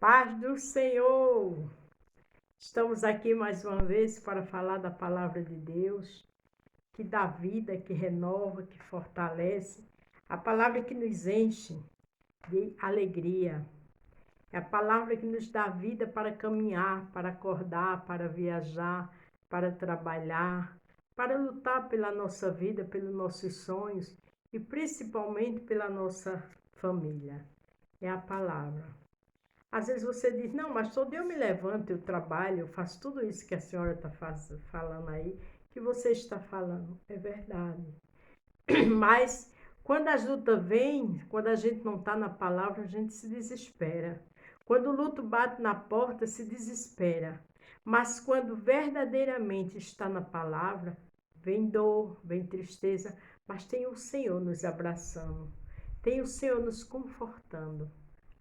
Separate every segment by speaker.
Speaker 1: Paz do Senhor! Estamos aqui mais uma vez para falar da palavra de Deus, que dá vida, que renova, que fortalece, a palavra que nos enche de alegria, é a palavra que nos dá vida para caminhar, para acordar, para viajar, para trabalhar, para lutar pela nossa vida, pelos nossos sonhos e principalmente pela nossa família. É a palavra. Às vezes você diz, não, mas todo dia eu me levanto, eu trabalho, eu faço tudo isso que a senhora está falando aí, que você está falando. É verdade. Mas quando as lutas vêm, quando a gente não está na palavra, a gente se desespera. Quando o luto bate na porta, se desespera. Mas quando verdadeiramente está na palavra, vem dor, vem tristeza, mas tem o Senhor nos abraçando, tem o Senhor nos confortando.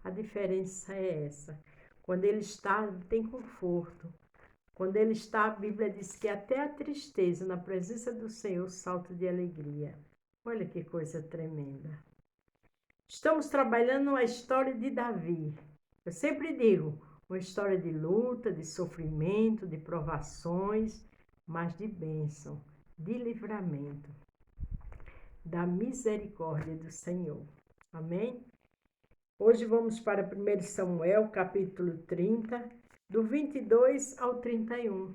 Speaker 1: A diferença é essa. Quando ele está, tem conforto. Quando ele está, a Bíblia diz que até a tristeza, na presença do Senhor, salta de alegria. Olha que coisa tremenda. Estamos trabalhando uma história de Davi. Eu sempre digo, uma história de luta, de sofrimento, de provações, mas de bênção, de livramento, da misericórdia do Senhor. Amém? Hoje vamos para 1 Samuel, capítulo 30, do 22 ao 31.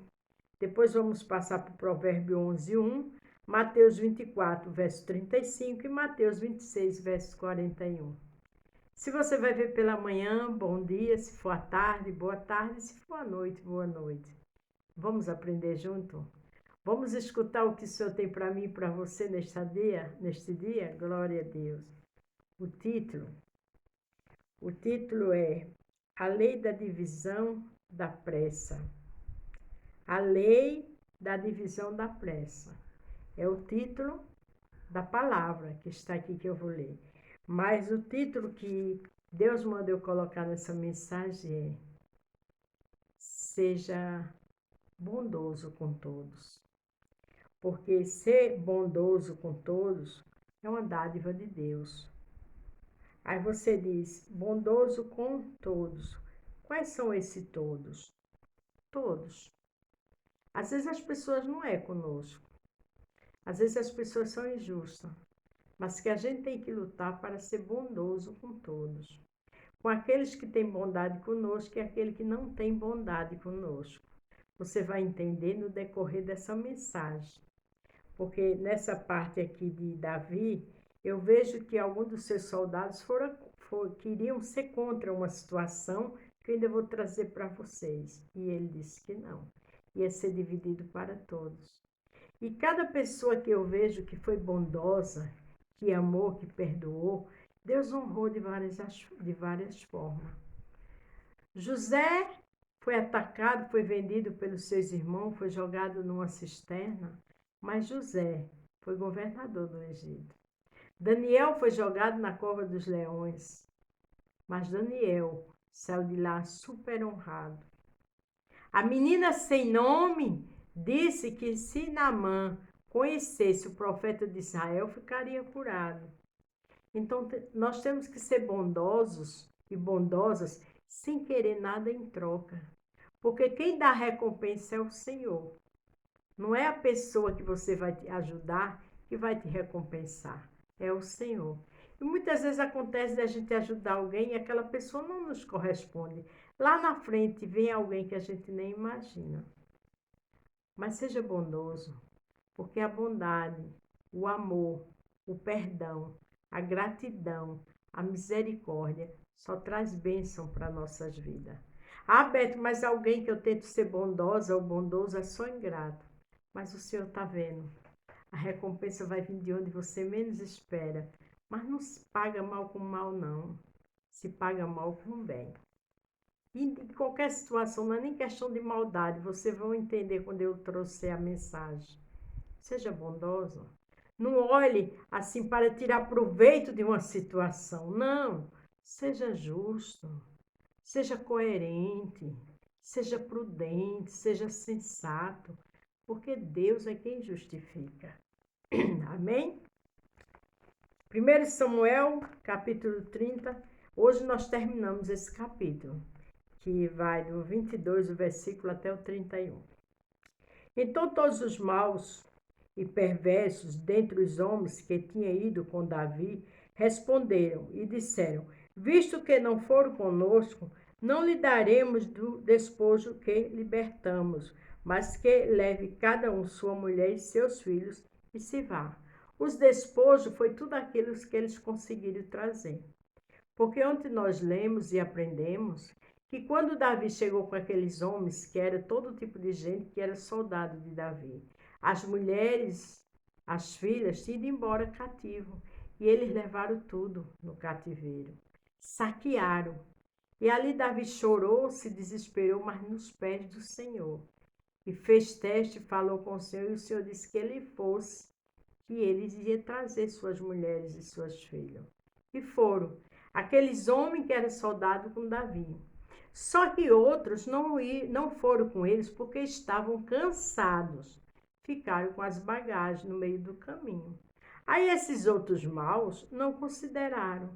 Speaker 1: Depois vamos passar para o Provérbio 11, 1, Mateus 24, verso 35 e Mateus 26, verso 41. Se você vai ver pela manhã, bom dia. Se for à tarde, boa tarde. Se for à noite, boa noite. Vamos aprender junto? Vamos escutar o que o Senhor tem para mim e para você neste dia? Glória a Deus. O título é A Lei da Divisão da Pressa. A Lei da Divisão da Pressa. É o título da palavra que está aqui que eu vou ler. Mas o título que Deus mandou eu colocar nessa mensagem é Seja bondoso com todos. Porque ser bondoso com todos é uma dádiva de Deus. Aí você diz, bondoso com todos. Quais são esses todos? Todos. Às vezes as pessoas não é conosco. Às vezes as pessoas são injustas. Mas que a gente tem que lutar para ser bondoso com todos. Com aqueles que têm bondade conosco e aquele que não tem bondade conosco. Você vai entender no decorrer dessa mensagem. Porque nessa parte aqui de Davi, eu vejo que alguns dos seus soldados queriam ser contra uma situação que eu ainda vou trazer para vocês. E ele disse que não. Ia ser dividido para todos. E cada pessoa que eu vejo que foi bondosa, que amou, que perdoou, Deus honrou de várias formas. José foi atacado, foi vendido pelos seus irmãos, foi jogado numa cisterna, mas José foi governador do Egito. Daniel foi jogado na cova dos leões, mas Daniel saiu de lá super honrado. A menina sem nome disse que se Naamã conhecesse o profeta de Israel, ficaria curado. Então, nós temos que ser bondosos e bondosas sem querer nada em troca. Porque quem dá recompensa é o Senhor. Não é a pessoa que você vai te ajudar que vai te recompensar. É o Senhor. E muitas vezes acontece de a gente ajudar alguém e aquela pessoa não nos corresponde. Lá na frente vem alguém que a gente nem imagina. Mas seja bondoso, porque a bondade, o amor, o perdão, a gratidão, a misericórdia só traz bênção para nossas vidas. Ah, Beto, mas alguém que eu tento ser bondosa ou bondoso é só ingrato. Mas o Senhor está vendo. A recompensa vai vir de onde você menos espera. Mas não se paga mal com mal, não. Se paga mal com bem. E em qualquer situação, não é nem questão de maldade. Vocês vão entender quando eu trouxer a mensagem. Seja bondoso. Não olhe assim para tirar proveito de uma situação. Não. Seja justo. Seja coerente. Seja prudente. Seja sensato. Porque Deus é quem justifica. Amém? 1 Samuel, capítulo 30. Hoje nós terminamos esse capítulo. que vai do 22, o versículo até o 31. Então todos os maus e perversos dentre os homens que tinham ido com Davi responderam e disseram: visto que não foram conosco, não lhe daremos do despojo que libertamos, mas que leve cada um sua mulher e seus filhos e se vá. Os despojos foi tudo aquilo que eles conseguiram trazer. Porque ontem nós lemos e aprendemos que quando Davi chegou com aqueles homens, que era todo tipo de gente que era soldado de Davi, as mulheres, as filhas tinham ido embora cativo. E eles levaram tudo no cativeiro. Saquearam. E ali Davi chorou, se desesperou, mas nos pés do Senhor. E fez teste, falou com o Senhor, e o Senhor disse que ele fosse, que eles iam trazer suas mulheres e suas filhas. E foram. Aqueles homens que eram soldados com Davi. Só que outros não foram com eles porque estavam cansados. Ficaram com as bagagens no meio do caminho. Aí esses outros maus não consideraram.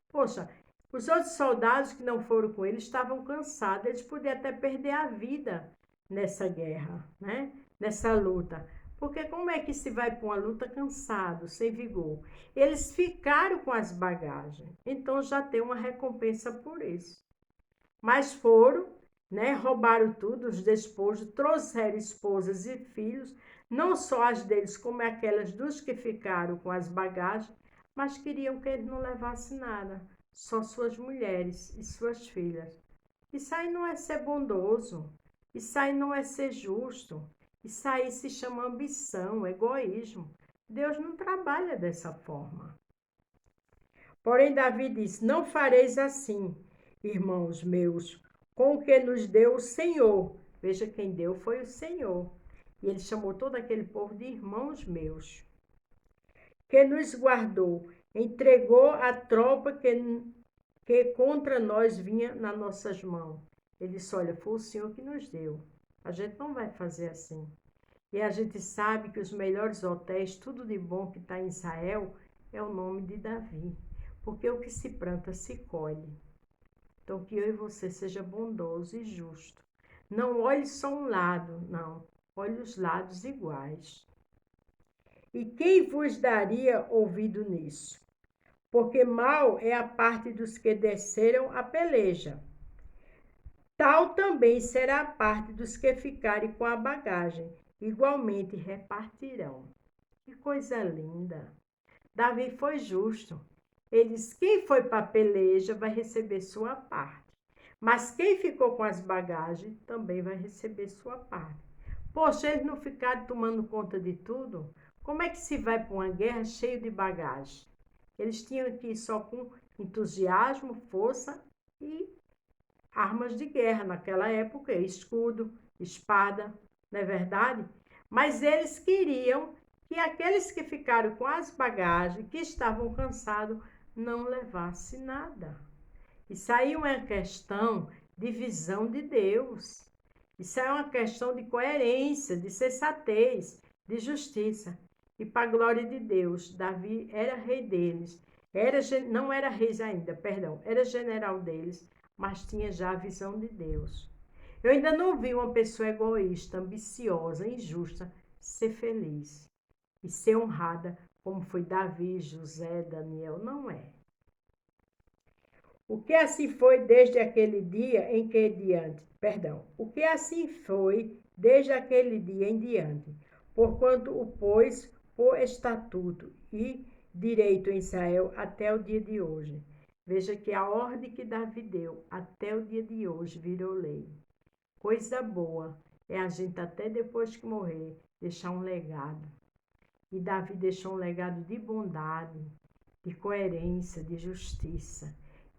Speaker 1: Poxa, os outros soldados que não foram com ele estavam cansados. Eles podiam até perder a vida nessa guerra, né? Nessa luta. Porque como é que se vai para uma luta cansado, sem vigor? Eles ficaram com as bagagens. Então já tem uma recompensa por isso. Mas foram, né? Roubaram tudo, os despojos, trouxeram esposas e filhos, não só as deles, como aquelas dos que ficaram com as bagagens, mas queriam que ele não levasse nada, só suas mulheres e suas filhas. Isso aí não é ser bondoso, isso aí não é ser justo, isso aí se chama ambição, egoísmo. Deus não trabalha dessa forma. Porém, Davi disse: não fareis assim, irmãos meus, com o que nos deu o Senhor. Veja, quem deu foi o Senhor. E ele chamou todo aquele povo de irmãos meus. Que nos guardou, entregou a tropa que contra nós vinha nas nossas mãos. Ele disse: olha, foi o Senhor que nos deu. A gente não vai fazer assim. E a gente sabe que os melhores hotéis, tudo de bom que está em Israel, é o nome de Davi. Porque o que se planta se colhe. Então, que eu e você seja bondoso e justo. Não olhe só um lado, não. Olhe os lados iguais. E quem vos daria ouvido nisso? Porque mal é a parte dos que desceram a peleja. Tal também será a parte dos que ficarem com a bagagem. Igualmente repartirão. Que coisa linda. Davi foi justo. Ele disse: quem foi para a peleja vai receber sua parte. Mas quem ficou com as bagagens também vai receber sua parte. Poxa, eles não ficaram tomando conta de tudo? Como é que se vai para uma guerra cheio de bagagem? Eles tinham que ir só com entusiasmo, força e armas de guerra naquela época, escudo, espada, não é verdade? Mas eles queriam que aqueles que ficaram com as bagagens, que estavam cansados, não levassem nada. Isso aí é uma questão de visão de Deus. Isso é uma questão de coerência, de sensatez, de justiça. E para a glória de Deus, Davi era rei deles. Não era rei ainda, perdão, era general deles, mas tinha já a visão de Deus. Eu ainda não vi uma pessoa egoísta, ambiciosa, injusta, ser feliz e ser honrada, como foi Davi, José, Daniel. Não é. O que assim foi desde aquele dia em diante, o que assim foi desde aquele dia em diante, porquanto o pôs por estatuto e direito em Israel até o dia de hoje. Veja que a ordem que Davi deu até o dia de hoje virou lei. Coisa boa é a gente até depois que morrer deixar um legado. E Davi deixou um legado de bondade, de coerência, de justiça.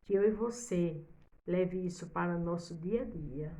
Speaker 1: Que eu e você leve isso para o nosso dia a dia.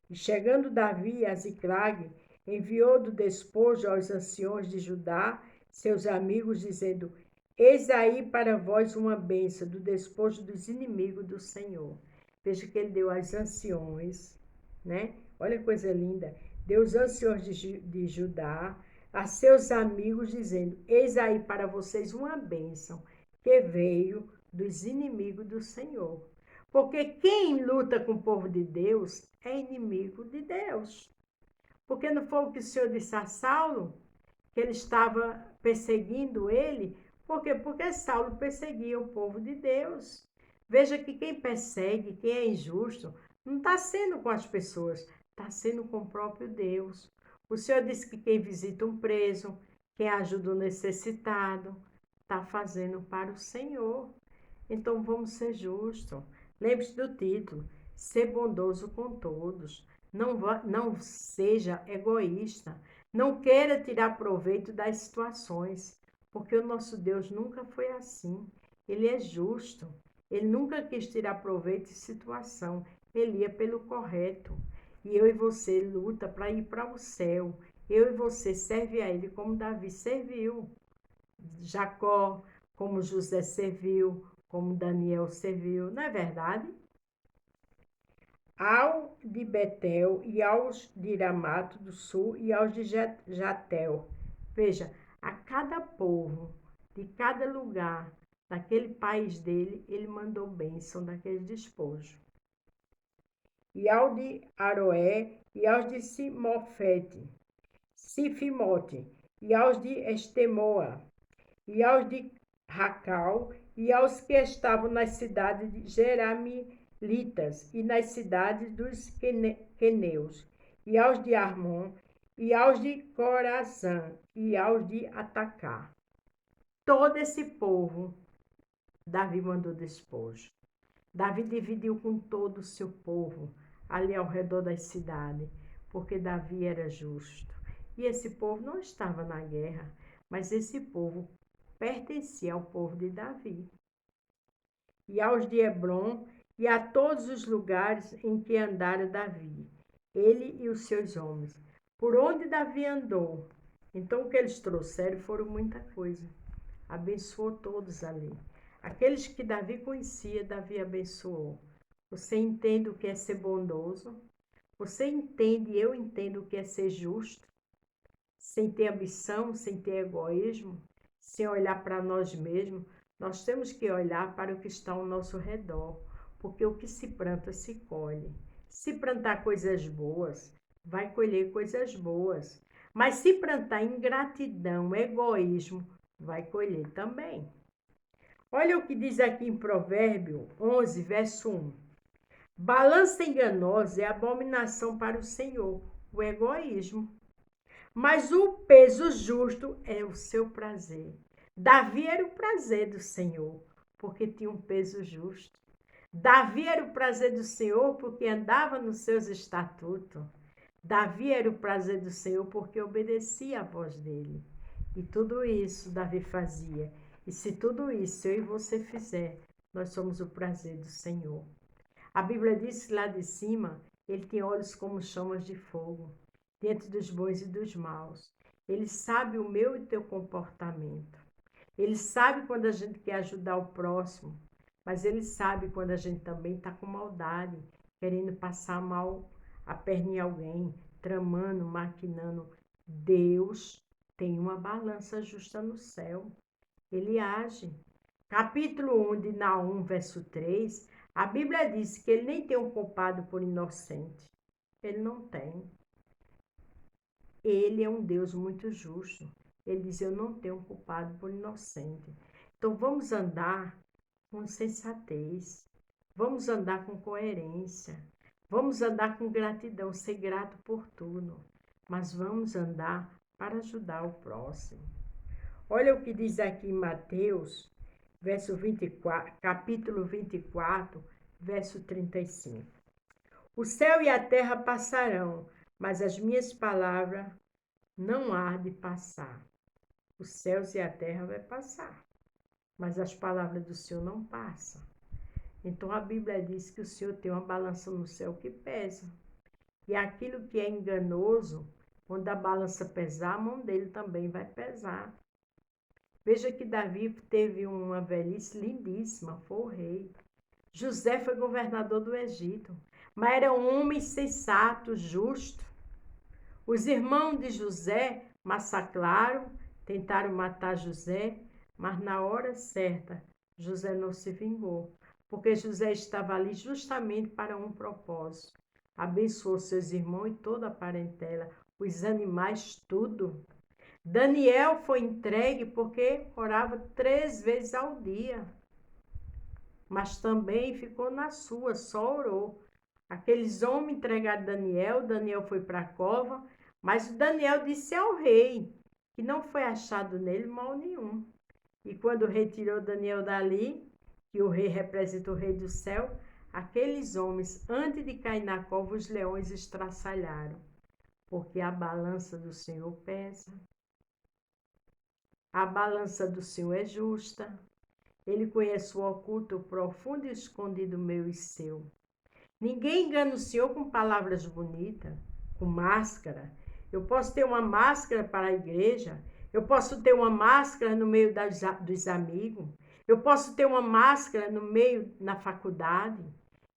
Speaker 1: E chegando Davi a Ziclag, enviou do despojo aos anciões de Judá, seus amigos, dizendo: eis aí para vós uma bênção do despojo dos inimigos do Senhor. Veja que ele deu aos anciões, né? Olha que coisa linda. Deu aos anciões de Judá, a seus amigos, dizendo: eis aí para vocês uma bênção que veio dos inimigos do Senhor. Porque quem luta com o povo de Deus é inimigo de Deus. Porque não foi o que o Senhor disse a Saulo, que ele estava perseguindo ele? Por quê? Porque Saulo perseguia o povo de Deus. Veja que quem persegue, quem é injusto, não está sendo com as pessoas, está sendo com o próprio Deus. O Senhor disse que quem visita um preso, quem ajuda o necessitado, está fazendo para o Senhor. Então vamos ser justos. Lembre-se do título: ser bondoso com todos. Não seja egoísta. Não queira tirar proveito das situações, porque o nosso Deus nunca foi assim. Ele é justo. Ele nunca quis tirar proveito de situação. Ele ia pelo correto. E eu e você luta para ir para o céu. Eu e você serve a ele como Davi serviu. Jacó, como José serviu, como Daniel serviu. Não é verdade? Ao de Betel e aos de Iramato do sul e aos de Jatel. Veja, a cada povo, de cada lugar, daquele país dele, ele mandou bênção daquele despojo. E ao de Aroé e aos de Sifimote, e aos de Estemoa, e aos de Racal, e aos que estavam nas cidades de Jeramielitas, e nas cidades dos queneus, e aos de Armon, e aos de Corazã, e aos de Atacá. Todo esse povo, Davi mandou despojo. Davi dividiu com todo o seu povo, ali ao redor das cidades, porque Davi era justo. E esse povo não estava na guerra, mas esse povo pertencia ao povo de Davi. E aos de Hebron, e a todos os lugares em que andara Davi, ele e os seus homens, por onde Davi andou. Então o que eles trouxeram foram muita coisa. Abençoou todos ali. Aqueles que Davi conhecia, Davi abençoou. Você entende o que é ser bondoso? Você entende, eu entendo o que é ser justo? Sem ter ambição, sem ter egoísmo, sem olhar para nós mesmos. Nós temos que olhar para o que está ao nosso redor, porque o que se planta se colhe. Se plantar coisas boas, vai colher coisas boas. Mas se plantar ingratidão, egoísmo, vai colher também. Olha o que diz aqui em Provérbio 11, verso 1. Balança enganosa é abominação para o Senhor, o egoísmo. Mas o peso justo é o seu prazer. Davi era o prazer do Senhor, porque tinha um peso justo. Davi era o prazer do Senhor porque andava nos seus estatutos. Davi era o prazer do Senhor porque obedecia à voz dele. E tudo isso Davi fazia. E se tudo isso eu e você fizer, nós somos o prazer do Senhor. A Bíblia diz que lá de cima, ele tem olhos como chamas de fogo, diante dos bons e dos maus. Ele sabe o meu e teu comportamento. Ele sabe quando a gente quer ajudar o próximo, mas ele sabe quando a gente também está com maldade, querendo passar mal a perna em alguém, tramando, maquinando. Deus tem uma balança justa no céu. Ele age. Capítulo 1 de Naum, verso 3, a Bíblia diz que ele nem tem um culpado por inocente. Ele não tem. Ele é um Deus muito justo. Ele diz, eu não tenho um culpado por inocente. Então vamos andar com sensatez. Vamos andar com coerência. Vamos andar com gratidão, ser grato por tudo. Mas vamos andar para ajudar o próximo. Olha o que diz aqui em Mateus, capítulo 24, verso 35. O céu e a terra passarão, mas as minhas palavras não há de passar. Os céus e a terra vai passar, mas as palavras do Senhor não passam. Então a Bíblia diz que o Senhor tem uma balança no céu que pesa. E aquilo que é enganoso, quando a balança pesar, a mão dele também vai pesar. Veja que Davi teve uma velhice lindíssima, foi o rei. José foi governador do Egito, mas era um homem sensato, justo. Os irmãos de José massacraram, tentaram matar José, mas na hora certa, José não se vingou, porque José estava ali justamente para um propósito. Abençoou seus irmãos e toda a parentela, os animais, tudo. Daniel foi entregue porque orava 3 vezes ao dia, mas também ficou na sua, só orou. Aqueles homens entregaram Daniel, Daniel foi para a cova, mas Daniel disse ao rei que não foi achado nele mal nenhum. E quando retirou Daniel dali, que o rei representa o rei do céu, aqueles homens, antes de cair na cova, os leões estraçalharam, porque a balança do Senhor pesa. A balança do Senhor é justa. Ele conhece o oculto, o profundo e o escondido meu e seu. Ninguém engana o Senhor com palavras bonitas, com máscara. Eu posso ter uma máscara para a igreja, eu posso ter uma máscara no meio dos amigos, eu posso ter uma máscara no meio na faculdade,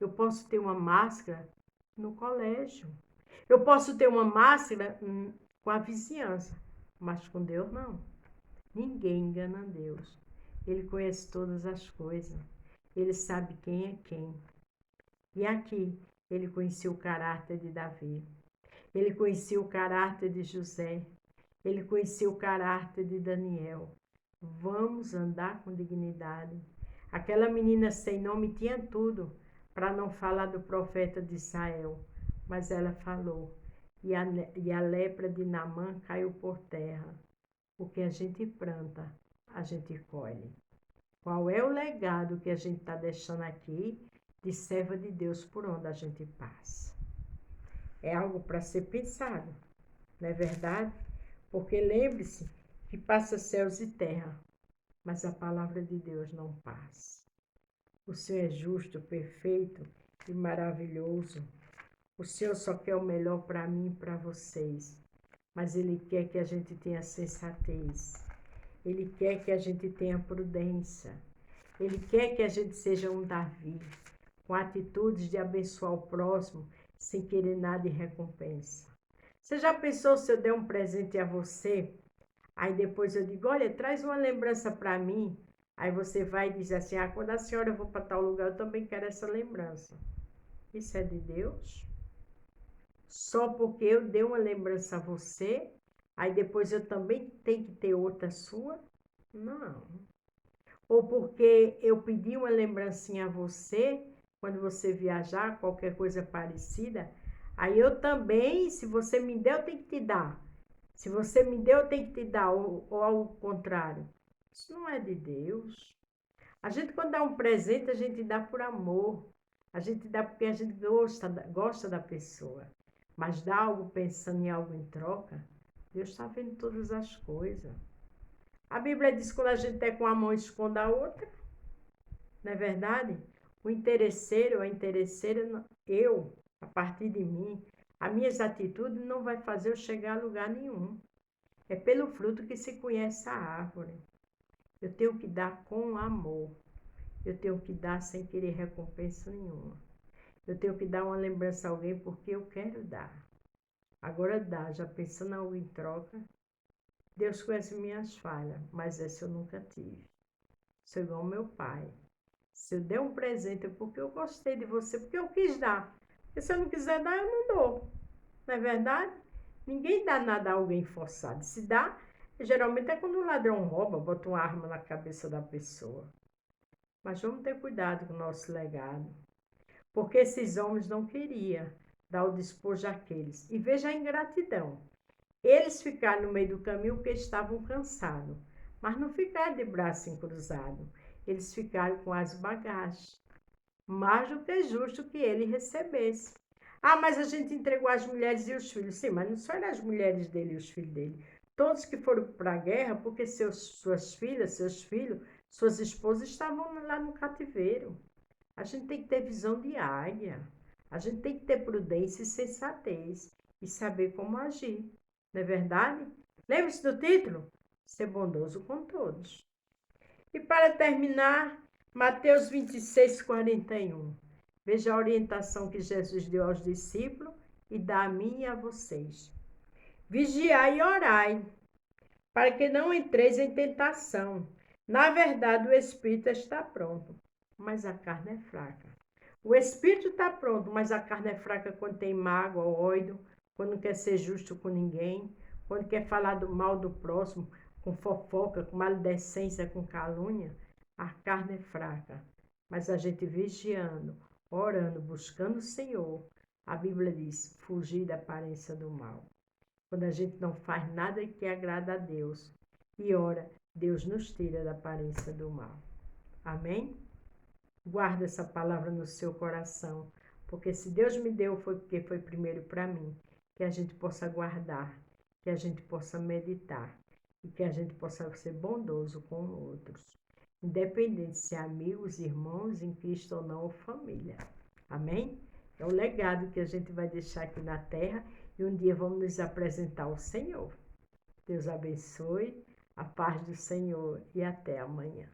Speaker 1: eu posso ter uma máscara no colégio, eu posso ter uma máscara com a vizinhança, mas com Deus não. Ninguém engana Deus. Ele conhece todas as coisas, ele sabe quem é quem. E aqui ele conhecia o caráter de Davi, ele conhecia o caráter de José, ele conhecia o caráter de Daniel. Vamos andar com dignidade. Aquela menina sem nome tinha tudo para não falar do profeta de Israel, mas ela falou. E a lepra de Naamã caiu por terra. O que a gente planta, a gente colhe. Qual é o legado que a gente está deixando aqui de serva de Deus por onde a gente passa? É algo para ser pensado, não é verdade? Porque lembre-se que passa céus e terra, mas a palavra de Deus não passa. O Senhor é justo, perfeito e maravilhoso. O Senhor só quer o melhor para mim e para vocês, mas Ele quer que a gente tenha sensatez. Ele quer que a gente tenha prudência. Ele quer que a gente seja um Davi, com atitudes de abençoar o próximo, sem querer nada em recompensa. Você já pensou se eu der um presente a você, aí depois eu digo, olha, traz uma lembrança para mim, aí você vai e diz assim, quando a senhora for para tal lugar, eu também quero essa lembrança. Isso é de Deus? Só porque eu dei uma lembrança a você, aí depois eu também tenho que ter outra sua? Não. Ou porque eu pedi uma lembrancinha a você, quando você viajar, qualquer coisa parecida, aí eu também, se você me der, eu tenho que te dar. Se você me deu, eu tenho que te dar, ou ao contrário. Isso não é de Deus. A gente, quando dá um presente, a gente dá por amor. A gente dá porque a gente gosta da pessoa. Mas dá algo pensando em algo em troca, Deus está vendo todas as coisas. A Bíblia diz que quando a gente é com a mão, esconde a outra. Não é verdade? O interesseiro, a interesseira, eu, a partir de mim, as minhas atitudes não vai fazer eu chegar a lugar nenhum. É pelo fruto que se conhece a árvore. Eu tenho que dar com amor. Eu tenho que dar sem querer recompensa nenhuma. Eu tenho que dar uma lembrança a alguém porque eu quero dar. Agora dá, já pensando em algo em troca. Deus conhece minhas falhas, mas essa eu nunca tive. Sou igual ao meu pai. Se eu der um presente é porque eu gostei de você, porque eu quis dar. Porque se eu não quiser dar, eu não dou. Não é verdade? Ninguém dá nada a alguém forçado. Se dá, geralmente é quando o ladrão rouba, bota uma arma na cabeça da pessoa. Mas vamos ter cuidado com o nosso legado. Porque esses homens não queriam dar o despojo àqueles. E veja a ingratidão. Eles ficaram no meio do caminho porque estavam cansados. Mas não ficaram de braço cruzado. Eles ficaram com as bagagens. Mais do que justo que ele recebesse. Mas a gente entregou as mulheres e os filhos. Sim, mas não só eram as mulheres dele e os filhos dele. Todos que foram para a guerra porque suas filhas, seus filhos, suas esposas estavam lá no cativeiro. A gente tem que ter visão de águia. A gente tem que ter prudência e sensatez. E saber como agir. Não é verdade? Lembre-se do título? Ser bondoso com todos. E para terminar, Mateus 26, 41. Veja a orientação que Jesus deu aos discípulos e dá a mim e a vocês. Vigiai e orai, para que não entreis em tentação. Na verdade, o espírito está pronto, mas a carne é fraca. O espírito está pronto, mas a carne é fraca quando tem mágoa, ódio, quando não quer ser justo com ninguém, quando quer falar do mal do próximo, com fofoca, com maledicência, com calúnia. A carne é fraca, mas a gente vigiando, orando, buscando o Senhor, a Bíblia diz, fugir da aparência do mal. Quando a gente não faz nada que agrada a Deus e ora, Deus nos tira da aparência do mal. Amém? Guarda essa palavra no seu coração, porque se Deus me deu foi porque foi primeiro para mim, que a gente possa guardar, que a gente possa meditar e que a gente possa ser bondoso com outros, independente se é amigos, irmãos em Cristo ou não, ou família. Amém? É o legado que a gente vai deixar aqui na terra e um dia vamos nos apresentar ao Senhor. Deus abençoe, a paz do Senhor e até amanhã.